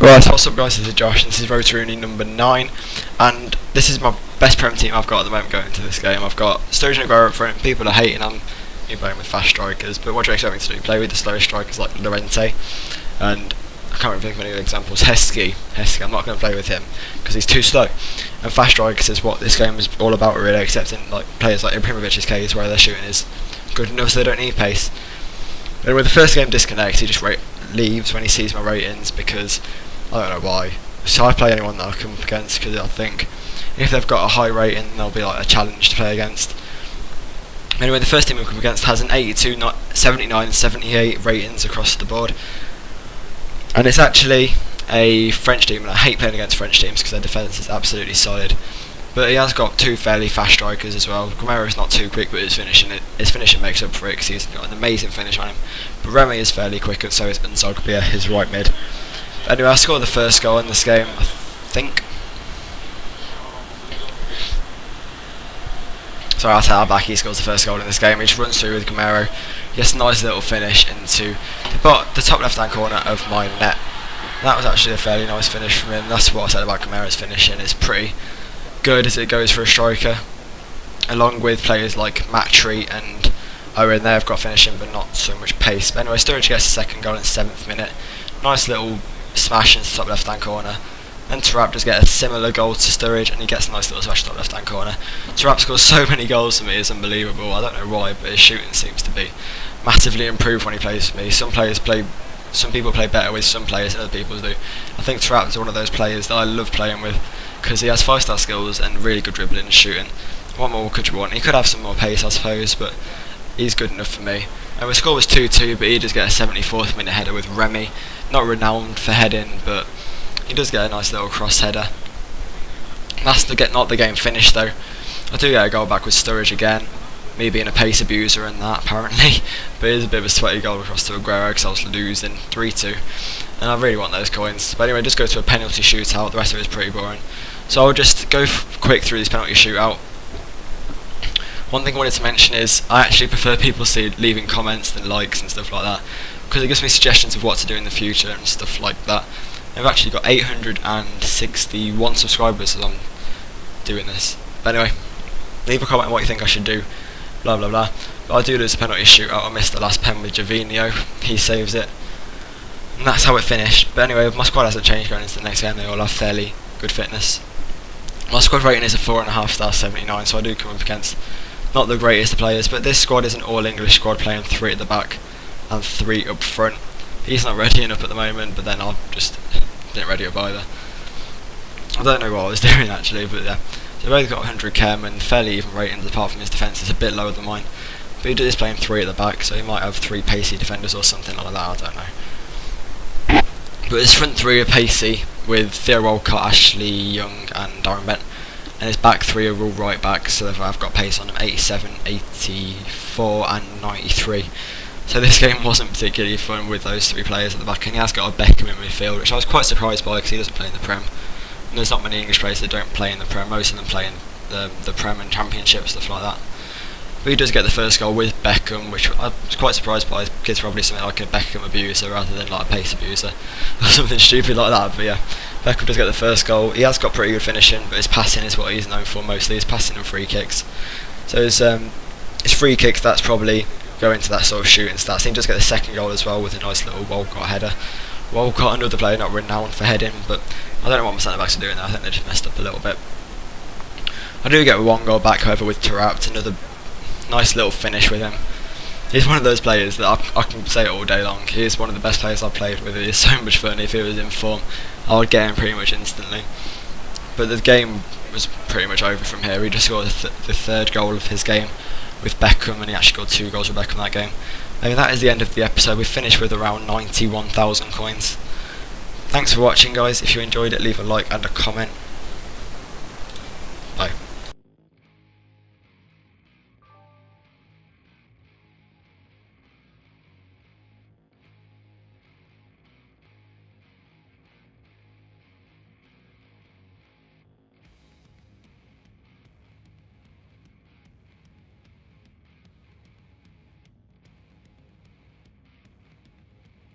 Right, what's up guys, this is Josh and this is Rooney number 9, and this is my best Prem team I've got at the moment going into this game. I've got Sturridge and Aguero up front. People are hating on me playing with fast strikers, but what do you expect me to do? Play with the slower strikers like Llorente, and I can't really think of any other examples. Heskey, I'm not going to play with him because he's too slow, and fast strikers is what this game is all about really, except in like players like Ibrahimovic's case where their shooting is good enough so they don't need pace. And with the first game disconnects, he just leaves when he sees my ratings because I don't know why. So I play anyone that I come up against because I think if they've got a high rating they'll be like a challenge to play against. Anyway, the first team we come against has an 82, 79, 78 ratings across the board, and it's actually a French team, and I hate playing against French teams because their defence is absolutely solid. But he has got two fairly fast strikers as well. Gamero's not too quick, but his finishing makes up for it because he's got an amazing finish on him. But Rooney is fairly quick, and so is Unzogbia, his right mid. Anyway, I scored the first goal in this game, I think. Sorry, I'll take that back. He scores the first goal in this game. He just runs through with Gamero. He gets a nice little finish into the top left-hand corner of my net. And that was actually a fairly nice finish from him. That's what I said about Gamero's finishing. It's pretty good as it goes for a striker. Along with players like Matry and Owen, they've got finishing but not so much pace. But anyway, Sturridge gets the second goal in the 7th minute. Nice little smash into the top left hand corner. Then Tarap does get a similar goal to Sturridge and he gets a nice little smash to the top left hand corner. Tarap scores so many goals for me, it's unbelievable. I don't know why, but his shooting seems to be massively improved when he plays for me. Some people play better with some players than other people do. I think Tarap is one of those players that I love playing with because he has 5-star skills and really good dribbling and shooting. What more could you want? He could have some more pace I suppose, but he's good enough for me. And the score was 2-2, but he does get a 74th minute header with Remy. Not renowned for heading, but he does get a nice little cross header. That's not the game finished though. I do get a goal back with Sturridge again, me being a pace abuser and that apparently, but it is a bit of a sweaty goal across to Aguero because I was losing 3-2, and I really want those coins. But anyway, just go to a penalty shootout. The rest of it is pretty boring, so I'll just go quick through this penalty shootout. One thing I wanted to mention is I actually prefer people leaving comments than likes and stuff like that, because it gives me suggestions of what to do in the future and stuff like that. I've actually got 861 subscribers as I'm doing this. But anyway, leave a comment on what you think I should do, blah blah blah. But I do lose a penalty shootout. I missed the last pen with Javinho, he saves it, and that's how it finished. But anyway, my squad hasn't changed going into the next game. They all have fairly good fitness. My squad rating is a 4.5 star 79, so I do come up against not the greatest of players, but this squad is an all English squad playing 3 at the back and 3 up front. He's not readying up at the moment, but then I just didn't ready up either. I don't know what I was doing actually, but yeah. So they've both got 100 chem and fairly even ratings apart from his defence is a bit lower than mine. But he is playing 3 at the back, so he might have 3 pacey defenders or something like that, I don't know. But his front 3 are pacey with Theo Walcott, Ashley Young and Darren Bent. And his back 3 are all right backs, so I've got pace on them, 87, 84 and 93. So this game wasn't particularly fun with those 3 players at the back, and he has got a Beckham in midfield, which I was quite surprised by because he doesn't play in the Prem. And there's not many English players that don't play in the Prem, most of them play in the Prem and Championship, stuff like that. But he does get the first goal with Beckham, which I was quite surprised by because it's probably something like a Beckham abuser rather than like a pace abuser or something stupid like that. But yeah, Beckham does get the first goal. He has got pretty good finishing, but his passing is what he's known for mostly, his passing and free kicks. So his free kicks, that's probably go into that sort of shooting stats. He does get the second goal as well with a nice little Walcott header. Walcott, another player not renowned for heading, but I don't know what my centre backs are doing there. I think they just messed up a little bit. I do get 1 goal back however with Tarap, another nice little finish with him. He's one of those players that I can say it all day long. He is one of the best players I've played with. He is so much fun. If he was in form, I would get him pretty much instantly. But the game was pretty much over from here. He just scored the 3rd goal of his game with Beckham, and he actually got 2 goals with Beckham that game. I mean, that is the end of the episode. We finished with around 91,000 coins. Thanks for watching guys. If you enjoyed it, leave a like and a comment.